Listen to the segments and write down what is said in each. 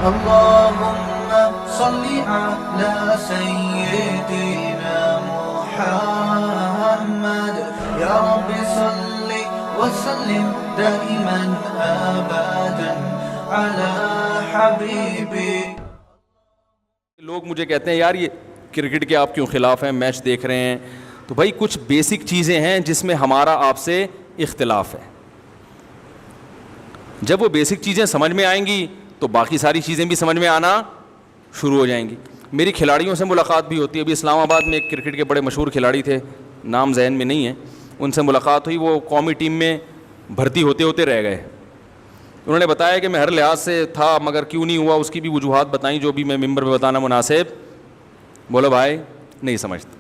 اللهم صل على سيدنا محمد يا رب صل وسلم دائما ابدا على حبيبي. لوگ مجھے کہتے ہیں یار یہ کرکٹ کے آپ کیوں خلاف ہیں, میچ دیکھ رہے ہیں. تو بھائی کچھ بیسک چیزیں ہیں جس میں ہمارا آپ سے اختلاف ہے. جب وہ بیسک چیزیں سمجھ میں آئیں گی تو باقی ساری چیزیں بھی سمجھ میں آنا شروع ہو جائیں گی. میری کھلاڑیوں سے ملاقات بھی ہوتی ہے. ابھی اسلام آباد میں ایک کرکٹ کے بڑے مشہور کھلاڑی تھے, نام ذہن میں نہیں ہے, ان سے ملاقات ہوئی. وہ قومی ٹیم میں بھرتی ہوتے ہوتے رہ گئے. انہوں نے بتایا کہ میں ہر لحاظ سے تھا مگر کیوں نہیں ہوا, اس کی بھی وجوہات بتائیں جو بھی میں ممبر پہ بتانا مناسب. بولو بھائی نہیں سمجھتے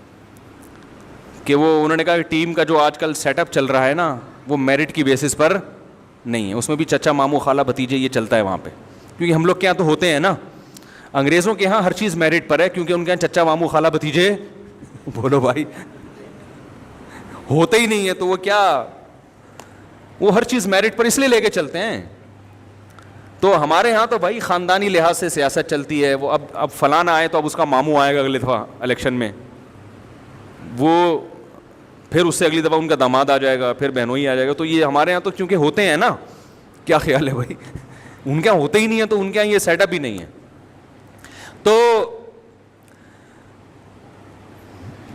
کہ وہ, انہوں نے کہا کہ ٹیم کا جو آج کل سیٹ اپ چل رہا ہے نا وہ میرٹ کی بیسس پر نہیں ہے, اس میں بھی چچا ماموں خالہ بھتیجے یہ چلتا ہے وہاں پہ. کیونکہ ہم لوگ کے یہاں تو ہوتے ہیں نا, انگریزوں کے یہاں ہر چیز میرٹ پر ہے کیونکہ ان کے یہاں چچا ماموں خالہ بھتیجے بولو بھائی ہوتے ہی نہیں ہے, تو وہ کیا, وہ ہر چیز میرٹ پر اس لیے لے کے چلتے ہیں. تو ہمارے ہاں تو بھائی خاندانی لحاظ سے سیاست چلتی ہے. وہ اب فلانا آئے تو اب اس کا ماموں آئے گا اگلی دفعہ الیکشن میں, وہ پھر اس سے اگلی دفعہ ان کا داماد آ جائے گا, پھر بہنوئی آ جائے گا. تو یہ ہمارے یہاں تو چونکہ ہوتے ہیں نا, کیا خیال ہے بھائی, ان کے یہاں ہوتے ہی نہیں ہے تو ان کے یہاں یہ سیٹ اپ ہی نہیں ہے. تو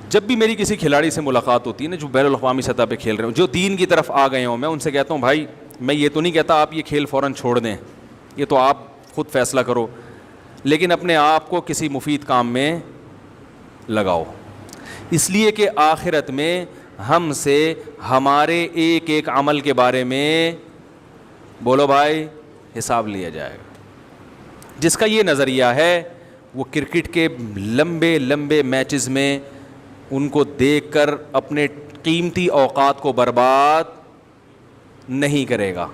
جب بھی میری کسی کھلاڑی سے ملاقات ہوتی ہے نا جو بین الاقوامی سطح پہ کھیل رہے ہوں, جو دین کی طرف آ گئے ہوں, میں ان سے کہتا ہوں بھائی میں یہ تو نہیں کہتا آپ یہ کھیل فوراً چھوڑ دیں, یہ تو آپ خود فیصلہ کرو, لیکن اپنے آپ کو کسی مفید کام میں لگاؤ. اس لیے کہ آخرت میں ہم سے ہمارے ایک ایک عمل کے بارے میں بولو بھائی حساب لیا جائے گا. جس کا یہ نظریہ ہے وہ کرکٹ کے لمبے لمبے میچز میں ان کو دیکھ کر اپنے قیمتی اوقات کو برباد نہیں کرے گا.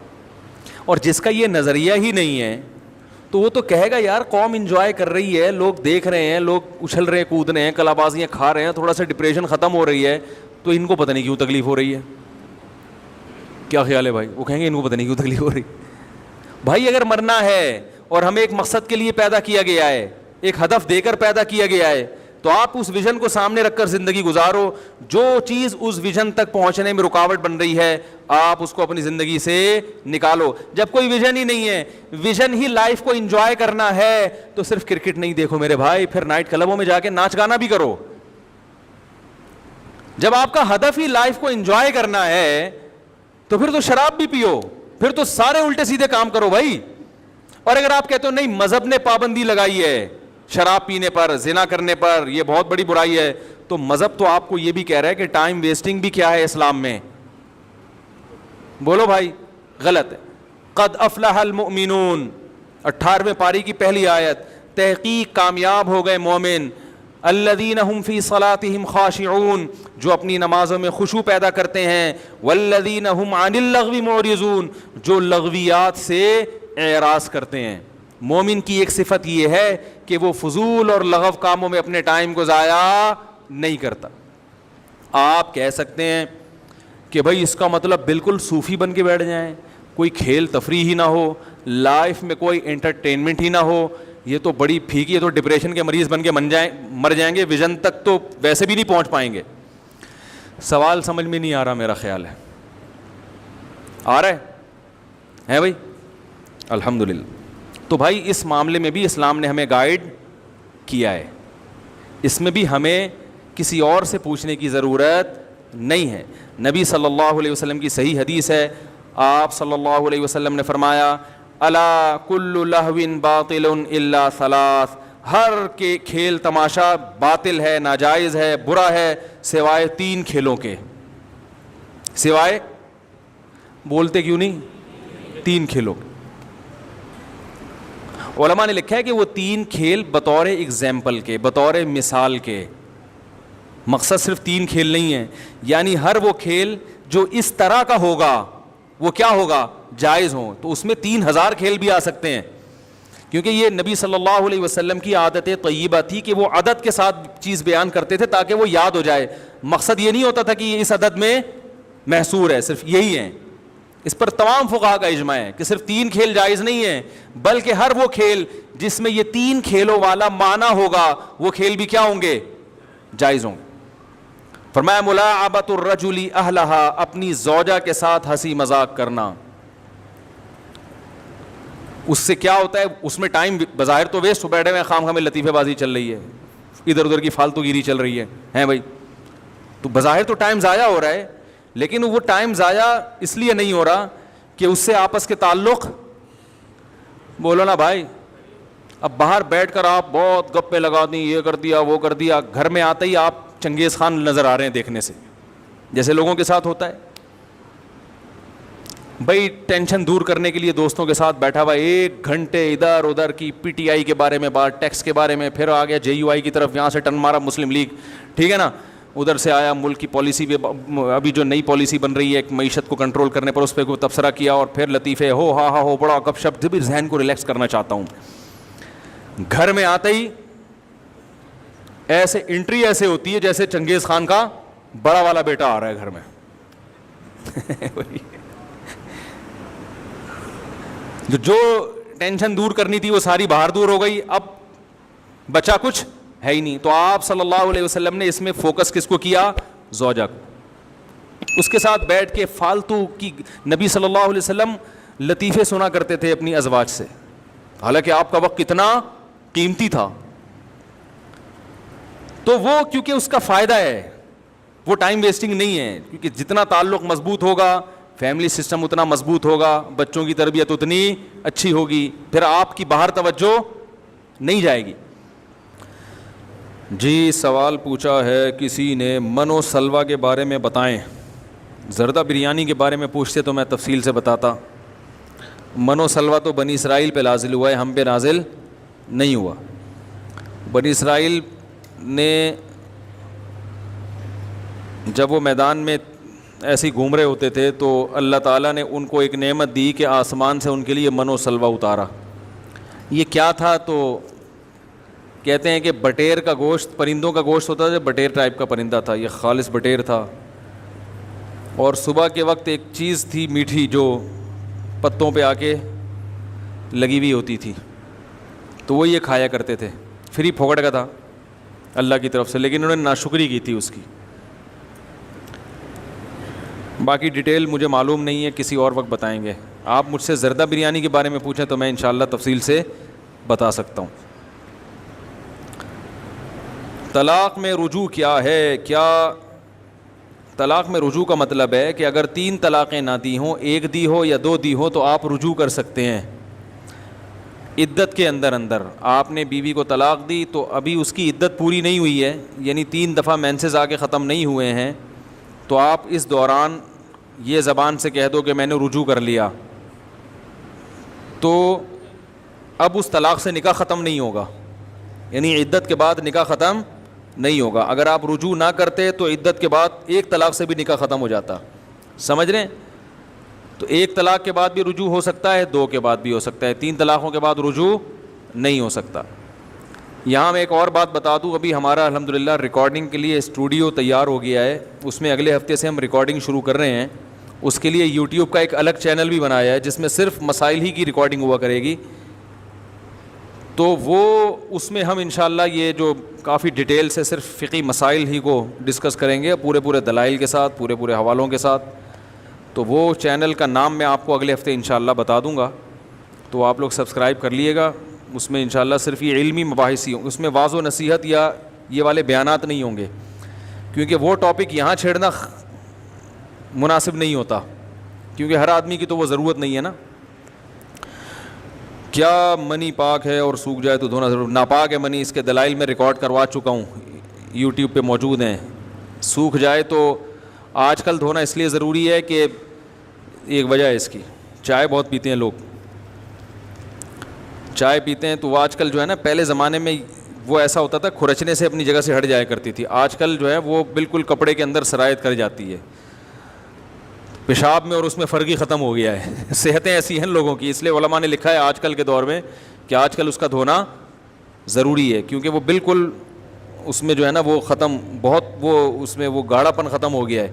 اور جس کا یہ نظریہ ہی نہیں ہے تو وہ تو کہے گا یار قوم انجوائے کر رہی ہے, لوگ دیکھ رہے ہیں, لوگ اچھل رہے ہیں, کود رہے ہیں, کلا بازیاں کھا رہے ہیں, تھوڑا سا ڈپریشن ختم ہو رہی ہے, تو ان کو پتہ نہیں کیوں تکلیف ہو رہی ہے. کیا خیال ہے بھائی, وہ کہیں گے ان کو پتہ نہیں کیوں تکلیف ہو رہی. بھائی اگر مرنا ہے اور ہمیں ایک مقصد کے لیے پیدا کیا گیا ہے, ایک ہدف دے کر پیدا کیا گیا ہے, تو آپ اس ویژن کو سامنے رکھ کر زندگی گزارو. جو چیز اس ویژن تک پہنچنے میں رکاوٹ بن رہی ہے آپ اس کو اپنی زندگی سے نکالو. جب کوئی ویژن ہی نہیں ہے, ویژن ہی لائف کو انجوائے کرنا ہے, تو صرف کرکٹ نہیں دیکھو میرے بھائی, پھر نائٹ کلبوں میں جا کے ناچ گانا بھی کرو. جب آپ کا ہدف ہی لائف کو انجوائے کرنا ہے تو پھر تو شراب بھی پیو, پھر تو سارے الٹے سیدھے کام کرو بھائی. اور اگر آپ کہتے ہو نہیں مذہب نے پابندی لگائی ہے شراب پینے پر, زنا کرنے پر, یہ بہت بڑی برائی ہے, تو مذہب تو آپ کو یہ بھی کہہ رہا ہے کہ ٹائم ویسٹنگ بھی کیا ہے اسلام میں. بولو بھائی غلط ہے. قد افلح المؤمنون 18ویں پاری کی پہلی آیت, تحقیق کامیاب ہو گئے مومن, الذین هم فی صلاتهم خاشعون, جو اپنی نمازوں میں خشوع پیدا کرتے ہیں, والذین هم عن اللغو معرضون, جو لغویات سے اعراض کرتے ہیں. مومن کی ایک صفت یہ ہے کہ وہ فضول اور لغو کاموں میں اپنے ٹائم کو ضائع نہیں کرتا. آپ کہہ سکتے ہیں کہ بھائی اس کا مطلب بالکل صوفی بن کے بیٹھ جائیں, کوئی کھیل تفریح ہی نہ ہو, لائف میں کوئی انٹرٹینمنٹ ہی نہ ہو, یہ تو بڑی پھیکی ہے, تو ڈپریشن کے مریض بن کے مر جائیں گے, ویژن تک تو ویسے بھی نہیں پہنچ پائیں گے. سوال سمجھ میں نہیں آ رہا, میرا خیال ہے آ رہا ہے بھائی الحمدللہ. تو بھائی اس معاملے میں بھی اسلام نے ہمیں گائیڈ کیا ہے, اس میں بھی ہمیں کسی اور سے پوچھنے کی ضرورت نہیں ہے. نبی صلی اللہ علیہ وسلم کی صحیح حدیث ہے, آپ صلی اللہ علیہ وسلم نے فرمایا الا کل لہو باطل الا ثلاث, ہر کے کھیل تماشا باطل ہے, ناجائز ہے, برا ہے, سوائے 3 کھیلوں کے. سوائے بولتے کیوں نہیں, 3 کھیلوں. علماء نے لکھا ہے کہ وہ 3 کھیل بطور ایگزامپل کے, بطور مثال کے, مقصد صرف 3 کھیل نہیں ہے, یعنی ہر وہ کھیل جو اس طرح کا ہوگا وہ کیا ہوگا, جائز ہوں. تو اس میں 3000 کھیل بھی آ سکتے ہیں, کیونکہ یہ نبی صلی اللہ علیہ وسلم کی عادت طیبہ تھی کہ وہ عدد کے ساتھ چیز بیان کرتے تھے تاکہ وہ یاد ہو جائے. مقصد یہ نہیں ہوتا تھا کہ اس عدد میں محصور ہے, صرف یہی ہے. اس پر تمام فقہا کا اجماع ہے کہ صرف 3 کھیل جائز نہیں ہیں، بلکہ ہر وہ کھیل جس میں یہ 3 کھیلوں والا معنی ہوگا وہ کھیل بھی کیا ہوں گے؟ جائز ہوں گے. فرمایا ملاعبۃ الرجل اہلہا، اپنی زوجہ کے ساتھ ہنسی مذاق کرنا. اس سے کیا ہوتا ہے؟ اس میں ٹائم بظاہر تو ویسٹ، بیٹھے ہوئے خام خامے لطیفے بازی چل رہی ہے، ادھر ادھر کی فالتو گیری چل رہی ہے ہیں بھائی، تو بظاہر تو ٹائم ضائع ہو رہا ہے، لیکن وہ ٹائم ضائع اس لیے نہیں ہو رہا کہ اس سے آپس کے تعلق، بولو نا بھائی، اب باہر بیٹھ کر آپ بہت گپے لگا دیں، یہ کر دیا وہ کر دیا، گھر میں آتے ہی آپ چنگیز خان نظر آ رہے ہیں دیکھنے سے، جیسے لوگوں کے ساتھ ہوتا ہے. بھائی ٹینشن دور کرنے کے لیے دوستوں کے ساتھ بیٹھا ہوا 1 گھنٹے ادھر ادھر کی پی ٹی آئی کے بارے میں بات، ٹیکس کے بارے میں، پھر آ گیا جے یو آئی کی طرف، یہاں سے ٹن مارا مسلم لیگ، ٹھیک ہے نا، ادھر سے آیا ملک کی پالیسی پہ، ابھی جو نئی پالیسی بن رہی ہے ایک معیشت کو کنٹرول کرنے پر، اس پہ کوئی تبصرہ کیا، اور پھر لطیفے ہو ہاں ہاں ہو بڑا گپ شپ، بھی ذہن کو ریلیکس کرنا چاہتا ہوں. گھر میں آتے ہی ایسے انٹری ایسے ہوتی ہے جیسے چنگیز خان کا بڑا والا بیٹا آ رہا ہے گھر میں. جو ٹینشن دور کرنی تھی وہ ساری باہر دور ہو گئی، اب بچا کچھ ہے ہی نہیں. تو آپ صلی اللہ علیہ وسلم نے اس میں فوکس کس کو کیا؟ زوجہ کو. اس کے ساتھ بیٹھ کے فالتو کی، نبی صلی اللہ علیہ وسلم لطیفے سنا کرتے تھے اپنی ازواج سے، حالانکہ آپ کا وقت کتنا قیمتی تھا. تو وہ کیونکہ اس کا فائدہ ہے، وہ ٹائم ویسٹنگ نہیں ہے، کیونکہ جتنا تعلق مضبوط ہوگا، فیملی سسٹم اتنا مضبوط ہوگا، بچوں کی تربیت اتنی اچھی ہوگی، پھر آپ کی باہر توجہ نہیں جائے گی. جی سوال پوچھا ہے کسی نے، من و سلوہ کے بارے میں بتائیں. زردہ بریانی کے بارے میں پوچھتے تو میں تفصیل سے بتاتا. من و سلوہ تو بنی اسرائیل پہ نازل ہوا ہے، ہم پہ نازل نہیں ہوا. بنی اسرائیل نے جب وہ میدان میں ایسے ہی گھوم رہے ہوتے تھے تو اللہ تعالیٰ نے ان کو ایک نعمت دی کہ آسمان سے ان کے لیے من و سلوہ اتارا. یہ کیا تھا؟ تو کہتے ہیں کہ بٹیر کا گوشت، پرندوں کا گوشت ہوتا تھا، بٹیر ٹائپ کا پرندہ تھا، یہ خالص بٹیر تھا. اور صبح کے وقت ایک چیز تھی میٹھی جو پتوں پہ آ کے لگی ہوئی ہوتی تھی، تو وہ یہ کھایا کرتے تھے. فری پھوکٹ کا تھا اللہ کی طرف سے، لیکن انہوں نے ناشکری کی تھی اس کی. باقی ڈیٹیل مجھے معلوم نہیں ہے، کسی اور وقت بتائیں گے. آپ مجھ سے زردہ بریانی کے بارے میں پوچھیں تو میں انشاءاللہ تفصیل سے بتا سکتا ہوں. طلاق میں رجوع کیا ہے؟ کیا طلاق میں رجوع کا مطلب ہے کہ اگر 3 طلاقیں نہ دی ہوں، 1 دی ہو یا 2 دی ہو، تو آپ رجوع کر سکتے ہیں عدت کے اندر. آپ نے بیوی کو طلاق دی تو ابھی اس کی عدت پوری نہیں ہوئی ہے، یعنی 3 دفعہ مینسز آ کے ختم نہیں ہوئے ہیں، تو آپ اس دوران یہ زبان سے کہہ دو کہ میں نے رجوع کر لیا، تو اب اس طلاق سے نکاح ختم نہیں ہوگا، یعنی عدت کے بعد نکاح ختم نہیں ہوگا. اگر آپ رجوع نہ کرتے تو عدت کے بعد 1 طلاق سے بھی نکاح ختم ہو جاتا. سمجھ رہے ہیں؟ تو 1 طلاق کے بعد بھی رجوع ہو سکتا ہے، 2 کے بعد بھی ہو سکتا ہے، 3 طلاقوں کے بعد رجوع نہیں ہو سکتا. یہاں میں ایک اور بات بتا دوں، ابھی ہمارا الحمدللہ ریکارڈنگ کے لیے اسٹوڈیو تیار ہو گیا ہے، اس میں اگلے ہفتے سے ہم ریکارڈنگ شروع کر رہے ہیں. اس کے لیے یوٹیوب کا ایک الگ چینل بھی بنایا ہے جس میں صرف مسائل ہی کی ریکارڈنگ ہوا کرے گی. تو وہ اس میں ہم انشاءاللہ یہ جو کافی ڈیٹیل سے صرف فقہی مسائل ہی کو ڈسکس کریں گے، پورے دلائل کے ساتھ، پورے حوالوں کے ساتھ. تو وہ چینل کا نام میں آپ کو اگلے ہفتے انشاءاللہ بتا دوں گا، تو آپ لوگ سبسکرائب کر لیے گا. اس میں انشاءاللہ صرف یہ علمی مباحث ہی ہوں، اس میں واعظ و نصیحت یا یہ والے بیانات نہیں ہوں گے، کیونکہ وہ ٹاپک یہاں چھیڑنا مناسب نہیں ہوتا، کیونکہ ہر آدمی کی تو وہ ضرورت نہیں ہے نا. کیا منی پاک ہے اور سوکھ جائے تو دھونا ضرور؟ ناپاک ہے منی، اس کے دلائل میں ریکارڈ کروا چکا ہوں، یوٹیوب پہ موجود ہیں. سوکھ جائے تو آج کل دھونا اس لیے ضروری ہے کہ ایک وجہ ہے اس کی، چائے بہت پیتے ہیں لوگ، چائے پیتے ہیں تو وہ آج کل جو ہے نا، پہلے زمانے میں وہ ایسا ہوتا تھا کھرچنے سے اپنی جگہ سے ہٹ جایا کرتی تھی، آج کل جو ہے وہ بالکل کپڑے کے اندر سرایت کر جاتی ہے، پیشاب میں اور اس میں فرق ہی ختم ہو گیا ہے. صحتیں ایسی ہیں لوگوں کی، اس لیے علماء نے لکھا ہے آج کل کے دور میں کہ آج کل اس کا دھونا ضروری ہے، کیونکہ وہ بالکل اس میں جو ہے نا وہ ختم، بہت وہ اس میں وہ گاڑھا پن ختم ہو گیا ہے.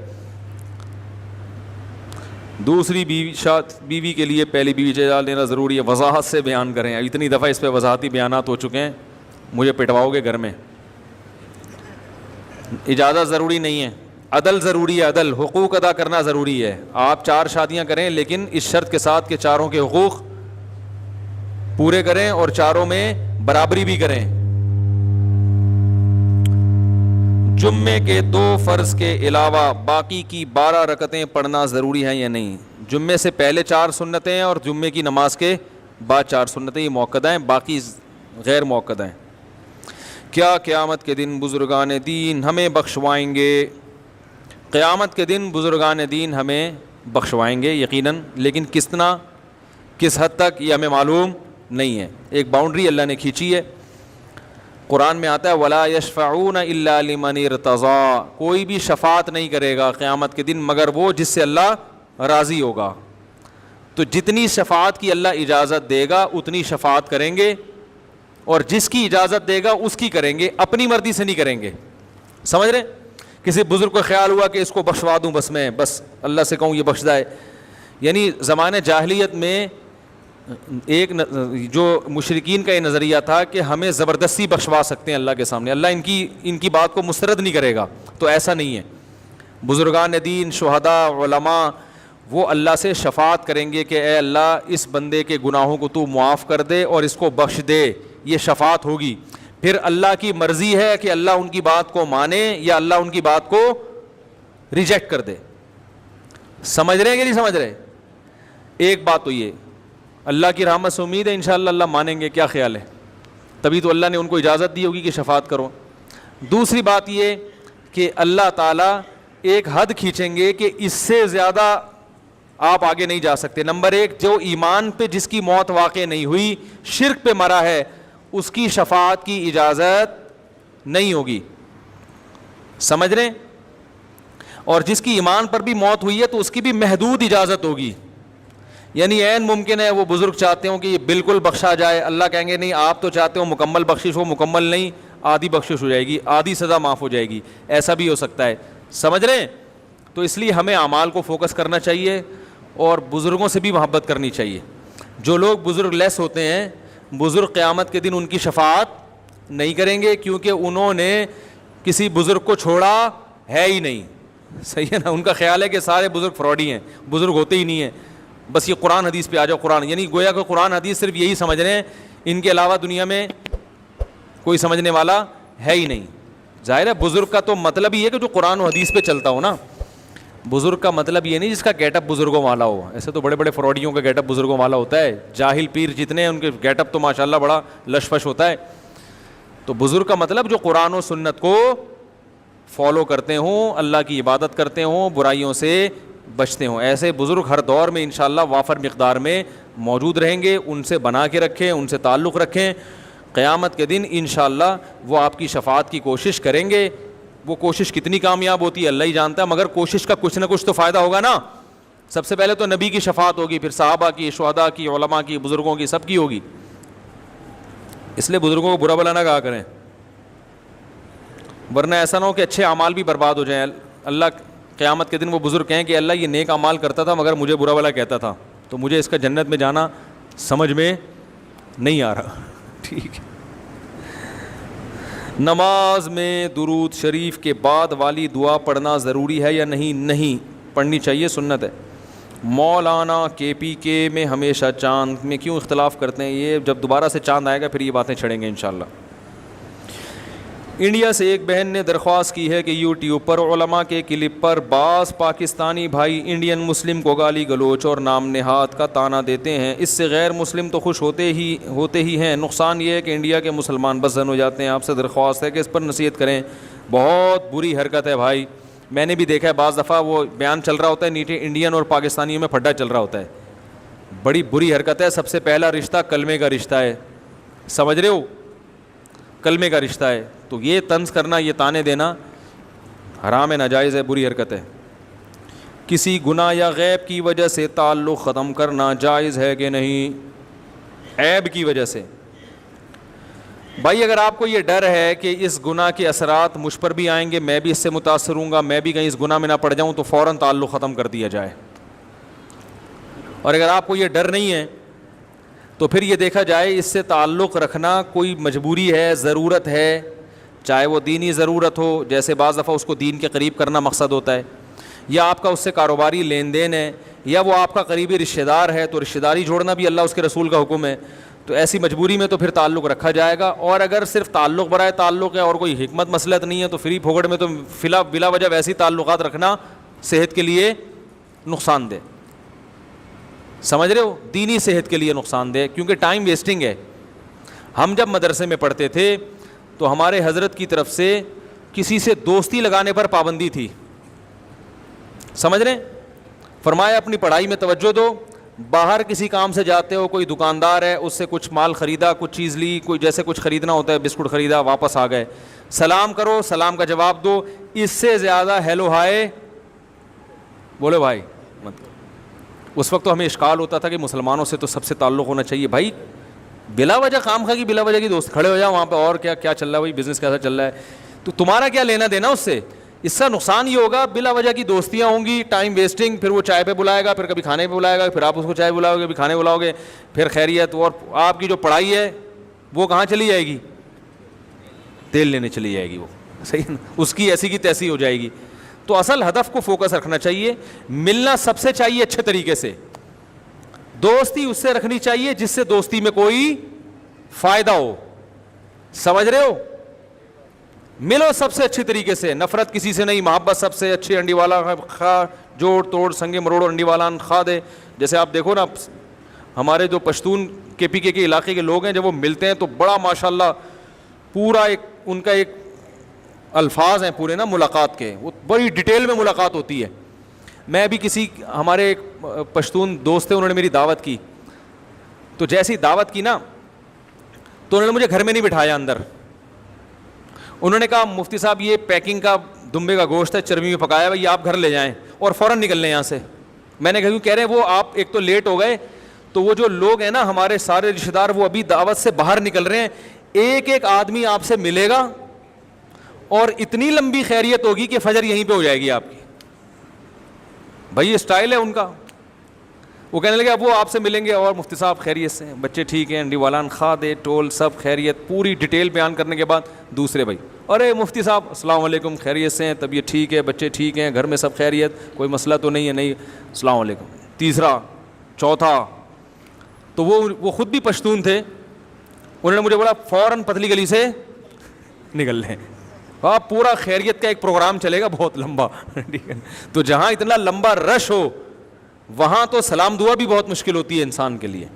دوسری بیوی کے لیے پہلی بیوی سے اجازت لینا ضروری ہے. وضاحت سے بیان کریں. اتنی دفعہ اس پہ وضاحتی بیانات ہو چکے ہیں, مجھے پٹواؤ گے گھر میں. اجازت ضروری نہیں ہے, عدل ضروری ہے. عدل, حقوق ادا کرنا ضروری ہے. آپ 4 شادیاں کریں لیکن اس شرط کے ساتھ کہ چاروں کے حقوق پورے کریں اور چاروں میں برابری بھی کریں. جمعے کے 2 فرض کے علاوہ باقی کی 12 رکعتیں پڑھنا ضروری ہیں یا نہیں؟ جمعے سے پہلے 4 سنتیں ہیں اور جمعے کی نماز کے بعد 4 سنتیں, یہ موقدہ ہیں, باقی غیر موقدہ ہیں. کیا قیامت کے دن بزرگان دین ہمیں بخشوائیں گے؟ قیامت کے دن بزرگان دین ہمیں بخشوائیں گے یقیناً, لیکن کتنا, کس حد تک, یہ ہمیں معلوم نہیں ہے. ایک باؤنڈری اللہ نے کھینچی ہے. قرآن میں آتا ہے وَلَا يَشْفَعُونَ إِلَّا لِمَنِ ارْتَضَىٰ, کوئی بھی شفاعت نہیں کرے گا قیامت کے دن مگر وہ جس سے اللہ راضی ہوگا. تو جتنی شفاعت کی اللہ اجازت دے گا اتنی شفاعت کریں گے, اور جس کی اجازت دے گا اس کی کریں گے, اپنی مرضی سے نہیں کریں گے. سمجھ رہے؟ کسی بزرگ کو خیال ہوا کہ اس کو بخشوا دوں, بس اللہ سے کہوں یہ بخش جائے. یعنی زمانے جاہلیت میں ایک جو مشرکین کا یہ نظریہ تھا کہ ہمیں زبردستی بخشوا سکتے ہیں اللہ کے سامنے, اللہ ان کی بات کو مسترد نہیں کرے گا. تو ایسا نہیں ہے. بزرگان دین, شہداء, علماء, وہ اللہ سے شفاعت کریں گے کہ اے اللہ اس بندے کے گناہوں کو تو معاف کر دے اور اس کو بخش دے. یہ شفاعت ہوگی. پھر اللہ کی مرضی ہے کہ اللہ ان کی بات کو مانے یا اللہ ان کی بات کو ریجیکٹ کر دے. سمجھ رہے ہیں کہ نہیں سمجھ رہے؟ ایک بات تو یہ, اللہ کی رحمت سے امید ہے انشاءاللہ اللہ مانیں گے. کیا خیال ہے؟ تبھی تو اللہ نے ان کو اجازت دی ہوگی کہ شفاعت کرو. دوسری بات یہ کہ اللہ تعالیٰ ایک حد کھینچیں گے کہ اس سے زیادہ آپ آگے نہیں جا سکتے. نمبر 1, جو ایمان پہ جس کی موت واقع نہیں ہوئی, شرک پہ مرا ہے, اس کی شفاعت کی اجازت نہیں ہوگی. سمجھ رہے ہیں؟ اور جس کی ایمان پر بھی موت ہوئی ہے تو اس کی بھی محدود اجازت ہوگی. یعنی عین ممکن ہے وہ بزرگ چاہتے ہوں کہ یہ بالکل بخشا جائے, اللہ کہیں گے نہیں آپ تو چاہتے ہو مکمل بخشش ہو, مکمل نہیں, آدھی بخشش ہو جائے گی, آدھی سزا معاف ہو جائے گی. ایسا بھی ہو سکتا ہے. سمجھ رہے ہیں؟ تو اس لیے ہمیں اعمال کو فوکس کرنا چاہیے اور بزرگوں سے بھی محبت کرنی چاہیے. جو لوگ بزرگ لیس ہوتے ہیں, بزرگ قیامت کے دن ان کی شفاعت نہیں کریں گے کیونکہ انہوں نے کسی بزرگ کو چھوڑا ہے ہی نہیں. صحیح ہے نا؟ ان کا خیال ہے کہ سارے بزرگ فراڈی ہیں, بزرگ ہوتے ہی نہیں ہیں, بس یہ قرآن حدیث پہ آ جاؤ. قرآن یعنی گویا کہ قرآن حدیث صرف یہی سمجھ رہے ہیں, ان کے علاوہ دنیا میں کوئی سمجھنے والا ہے ہی نہیں. ظاہر ہے بزرگ کا تو مطلب یہ ہے کہ جو قرآن و حدیث پہ چلتا ہو نا. بزرگ کا مطلب یہ نہیں جس کا گیٹ اپ بزرگوں والا ہو. ایسے تو بڑے بڑے فراڈیوں کا گیٹ اپ بزرگوں والا ہوتا ہے. جاہل پیر جتنے ہیں ان کے گیٹ اپ تو ماشاءاللہ بڑا لشفش ہوتا ہے. تو بزرگ کا مطلب جو قرآن و سنت کو فالو کرتے ہوں, اللہ کی عبادت کرتے ہوں, برائیوں سے بچتے ہوں. ایسے بزرگ ہر دور میں انشاءاللہ وافر مقدار میں موجود رہیں گے. ان سے بنا کے رکھیں, ان سے تعلق رکھیں. قیامت کے دن انشاءاللہ وہ آپ کی شفاعت کی کوشش کریں گے. وہ کوشش کتنی کامیاب ہوتی ہے اللہ ہی جانتا ہے, مگر کوشش کا کچھ نہ کچھ تو فائدہ ہوگا نا. سب سے پہلے تو نبی کی شفاعت ہوگی, پھر صحابہ کی, شہداء کی, علماء کی, بزرگوں کی, سب کی ہوگی. اس لیے بزرگوں کو برا بھلا نہ کہا کریں, ورنہ ایسا نہ ہو کہ اچھے اعمال بھی برباد ہو جائیں. اللہ قیامت کے دن وہ بزرگ کہیں کہ اللہ یہ نیک اعمال کرتا تھا مگر مجھے برا بھلا کہتا تھا, تو مجھے اس کا جنت میں جانا سمجھ میں نہیں آ رہا. ٹھیک ہے. نماز میں درود شریف کے بعد والی دعا پڑھنا ضروری ہے یا نہیں؟ نہیں پڑھنی چاہیے, سنت ہے. مولانا KPK میں ہمیشہ چاند میں کیوں اختلاف کرتے ہیں؟ یہ جب دوبارہ سے چاند آئے گا پھر یہ باتیں چھڑیں گے انشاءاللہ. انڈیا سے ایک بہن نے درخواست کی ہے کہ یوٹیوب پر علماء کے کلپ پر بعض پاکستانی بھائی انڈین مسلم کو گالی گلوچ اور نام نہاد کا طعنہ دیتے ہیں. اس سے غیر مسلم تو خوش ہوتے ہی ہیں, نقصان یہ ہے کہ انڈیا کے مسلمان بزن ہو جاتے ہیں. آپ سے درخواست ہے کہ اس پر نصیحت کریں. بہت بری حرکت ہے بھائی, میں نے بھی دیکھا ہے بعض دفعہ وہ بیان چل رہا ہوتا ہے نیچے انڈین اور پاکستانیوں میں پھڈا چل رہا ہوتا ہے. بڑی بری حرکت ہے. سب سے پہلا رشتہ کلمے کا رشتہ ہے, سمجھ رہے ہو, کلمے کا رشتہ ہے. تو یہ طنز کرنا, یہ طعنے دینا حرام ہے, ناجائز ہے, بری حرکت ہے. کسی گناہ یا غیب کی وجہ سے تعلق ختم کرنا جائز ہے کہ نہیں؟ عیب کی وجہ سے بھائی اگر آپ کو یہ ڈر ہے کہ اس گناہ کے اثرات مجھ پر بھی آئیں گے, میں بھی اس سے متاثر ہوں گا, میں بھی کہیں اس گناہ میں نہ پڑ جاؤں, تو فوراً تعلق ختم کر دیا جائے. اور اگر آپ کو یہ ڈر نہیں ہے تو پھر یہ دیکھا جائے اس سے تعلق رکھنا کوئی مجبوری ہے, ضرورت ہے, چاہے وہ دینی ضرورت ہو, جیسے بعض دفعہ اس کو دین کے قریب کرنا مقصد ہوتا ہے, یا آپ کا اس سے کاروباری لین دین ہے, یا وہ آپ کا قریبی رشتہ دار ہے تو رشتہ داری جوڑنا بھی اللہ اس کے رسول کا حکم ہے, تو ایسی مجبوری میں تو پھر تعلق رکھا جائے گا. اور اگر صرف تعلق برائے تعلق ہے اور کوئی حکمت مصلحت نہیں ہے تو فری پھوگڑ میں تو بلا وجہ ویسی تعلقات رکھنا صحت کے لیے نقصان دہ, سمجھ رہے ہو, دینی صحت کے لیے نقصان دہ, کیونکہ ٹائم ویسٹنگ ہے. ہم جب مدرسے میں پڑھتے تھے تو ہمارے حضرت کی طرف سے کسی سے دوستی لگانے پر پابندی تھی, سمجھ رہے ہیں, فرمایا اپنی پڑھائی میں توجہ دو, باہر کسی کام سے جاتے ہو, کوئی دکاندار ہے اس سے کچھ مال خریدا, کچھ چیز لی, کوئی جیسے کچھ خریدنا ہوتا ہے, بسکٹ خریدا, واپس آ گئے, سلام کرو, سلام کا جواب دو, اس سے زیادہ ہیلو ہائے بولے بھائی مت. اس وقت تو ہمیں اشکال ہوتا تھا کہ مسلمانوں سے تو سب سے تعلق ہونا چاہیے بھائی, بلا وجہ خام خواہ کی بلا وجہ کی دوست کھڑے ہو جاؤ وہاں پہ, اور کیا چل رہا ہے بھائی, بزنس کیسا چل رہا ہے, تو تمہارا کیا لینا دینا اس سے. اس کا نقصان یہ ہوگا بلا وجہ کی دوستیاں ہوں گی, ٹائم ویسٹنگ, پھر وہ چائے پہ بلائے گا, پھر کبھی کھانے پہ بلائے گا, پھر آپ اس کو چائے بلاؤ گے, کبھی کھانے بلاؤ گے, پھر خیریت, اور آپ کی جو پڑھائی ہے وہ کہاں چلی جائے گی, تیل لینے چلی جائے گی, وہ صحیح, اس کی ایسی کی تیسی ہو جائے گی. تو اصل ہدف کو فوکس رکھنا چاہیے, ملنا سب سے چاہیے اچھے طریقے سے, دوستی اس سے رکھنی چاہیے جس سے دوستی میں کوئی فائدہ ہو, سمجھ رہے ہو, ملو سب سے اچھے طریقے سے, نفرت کسی سے نہیں, محبت سب سے اچھی, انڈی والا خواہ جوڑ توڑ سنگے مروڑ انڈی والا خواہ دے. جیسے آپ دیکھو نا ہمارے جو پشتون کے پی کے علاقے کے لوگ ہیں, جب وہ ملتے ہیں تو بڑا ماشاءاللہ پورا ایک ان کا ایک الفاظ ہیں پورے نا ملاقات کے, وہ بڑی ڈیٹیل میں ملاقات ہوتی ہے. میں ابھی کسی ہمارے ایک پشتون دوست تھے, انہوں نے میری دعوت کی, تو جیسی دعوت کی نا تو انہوں نے مجھے گھر میں نہیں بٹھایا اندر, انہوں نے کہا مفتی صاحب یہ پیکنگ کا دمبے کا گوشت ہے, چربی میں پکایا ہے, یہ آپ گھر لے جائیں اور فوراً نکل لیں یہاں سے. میں نے کہا کیوں, کہہ رہے ہیں وہ آپ ایک تو لیٹ ہو گئے, تو وہ جو لوگ ہیں نا ہمارے سارے رشتہ دار وہ ابھی دعوت سے باہر نکل رہے ہیں, ایک ایک آدمی آپ سے ملے گا اور اتنی لمبی خیریت ہوگی کہ فجر یہیں پہ ہو جائے گی آپ کی. بھائی یہ اسٹائل ہے ان کا. وہ کہنے لگے اب وہ آپ سے ملیں گے, اور مفتی صاحب خیریت سے, بچے ٹھیک ہیں, انڈی والان خادے ٹول سب خیریت, پوری ڈیٹیل بیان کرنے کے بعد دوسرے بھائی, ارے مفتی صاحب السلام علیکم, خیریت سے ہیں, طبیعت ٹھیک ہے, بچے ٹھیک ہیں, گھر میں سب خیریت, کوئی مسئلہ تو نہیں ہے, نہیں, السلام علیکم. تیسرا, چوتھا, تو وہ خود بھی پشتون تھے, انہوں نے مجھے بولا فوراً پتلی گلی سے نکل لیں, آپ پورا خیریت کا ایک پروگرام چلے گا بہت لمبا. تو جہاں اتنا لمبا رش ہو وہاں تو سلام دعا بھی بہت مشکل ہوتی ہے انسان کے لیے.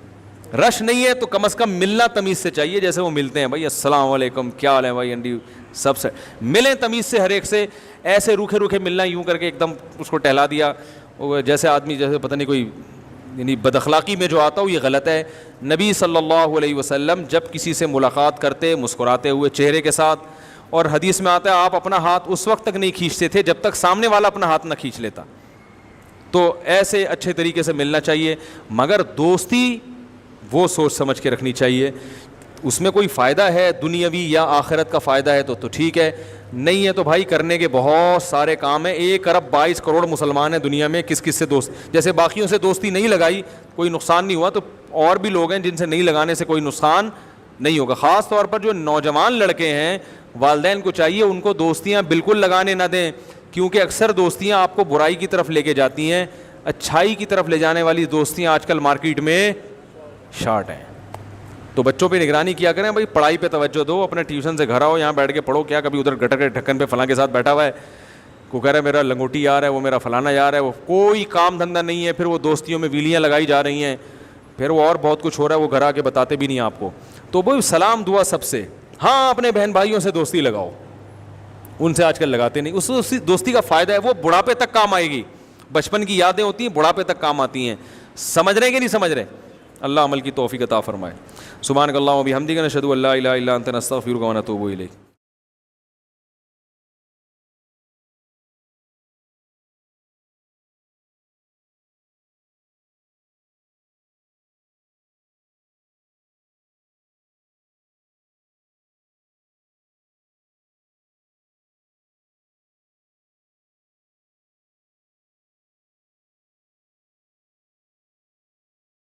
رش نہیں ہے تو کم از کم ملنا تمیز سے چاہیے, جیسے وہ ملتے ہیں بھائی السلام علیکم, کیا حال ہے بھائی, انڈی, سب سے ملیں تمیز سے ہر ایک سے. ایسے روکھے روکھے ملنا یوں کر کے ایک دم اس کو ٹہلا دیا, جیسے آدمی جیسے پتہ نہیں کوئی یعنی بد اخلاقی میں جو آتا ہو, یہ غلط ہے. نبی صلی اللہ علیہ وسلم جب کسی سے ملاقات کرتے مسکراتے ہوئے چہرے کے ساتھ, اور حدیث میں آتا ہے آپ اپنا ہاتھ اس وقت تک نہیں کھینچتے تھے جب تک سامنے والا اپنا ہاتھ نہ کھینچ لیتا. تو ایسے اچھے طریقے سے ملنا چاہیے, مگر دوستی وہ سوچ سمجھ کے رکھنی چاہیے, اس میں کوئی فائدہ ہے دنیاوی یا آخرت کا فائدہ ہے تو ٹھیک ہے, نہیں ہے تو بھائی کرنے کے بہت سارے کام ہیں. 1 ارب 22 کروڑ مسلمان ہیں دنیا میں, کس کس سے دوست, جیسے باقیوں سے دوستی نہیں لگائی کوئی نقصان نہیں ہوا, تو اور بھی لوگ ہیں جن سے نہیں لگانے سے کوئی نقصان نہیں ہوگا. خاص طور پر جو نوجوان لڑکے ہیں, والدین کو چاہیے ان کو دوستیاں بالکل لگانے نہ دیں, کیونکہ اکثر دوستیاں آپ کو برائی کی طرف لے کے جاتی ہیں. اچھائی کی طرف لے جانے والی دوستیاں آج کل مارکیٹ میں شارٹ ہیں. تو بچوں پہ نگرانی کیا کریں بھائی, پڑھائی پہ توجہ دو, اپنے ٹیوشن سے گھر آؤ, یہاں بیٹھ کے پڑھو. کیا کبھی ادھر گٹر کے ڈھکن پہ فلاں کے ساتھ بیٹھا ہوا ہے, کو کہہ رہا ہے میرا لنگوٹی یار ہے, وہ میرا فلانا یار ہے, وہ کوئی کام دھندہ نہیں ہے, پھر وہ دوستیوں میں ویلیاں لگائی جا رہی ہیں, پھر وہ اور بہت کچھ ہو رہا ہے, وہ گھر آ کے بتاتے بھی نہیں آپ کو. تو وہ سلام دعا سب سے, ہاں اپنے بہن بھائیوں سے دوستی لگاؤ, ان سے آج کل لگاتے نہیں. اس دوستی کا فائدہ ہے وہ بڑھاپے تک کام آئے گی, بچپن کی یادیں ہوتی ہیں بڑھاپے تک کام آتی ہیں. سمجھ رہے ہیں کہ نہیں سمجھ رہے؟ اللہ عمل کی توفیق عطا فرمائے. سبحانک اللہم و بحمدک نشہد ان لا الہ الا انت نستغفرک و نتوب الیک.